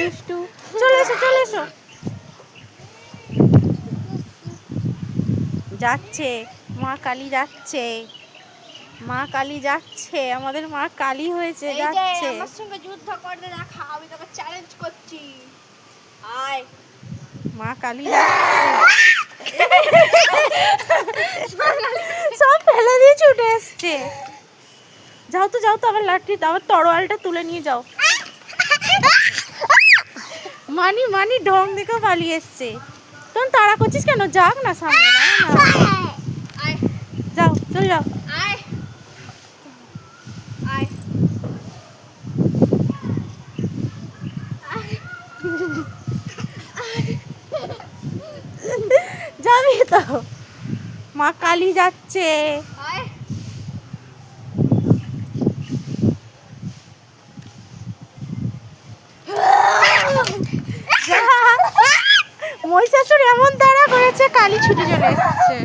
মিষ্টু, চলে এসো চলে এসো। যাচ্ছে মা কালী, যাচ্ছে মা কালী, যাচ্ছে আমাদের মা কালী হয়েছে, যাচ্ছে। আমার সঙ্গে যুদ্ধ করতে দেখা, আমি তোকে চ্যালেঞ্জ করছি। আয় মা কালী যাচ্ছে, সব ফেলে দিয়ে ছুটে এসছে। যাও তো যাও তো, আবার লাঠি, আবার তরোয়ালটা তুলে নিয়ে যাও। মানি ঢং দেখে পালিয়ে এসছে। তখন তাড়া করছিস কেন? যাক না সামনে, আয় যাও চল যাও। আয় আয় যাবি তো, মা কালী যাচ্ছে। আয় মহিষাসুর এমন তাড়া করেছে, কালী ছুটে চলে এসছে।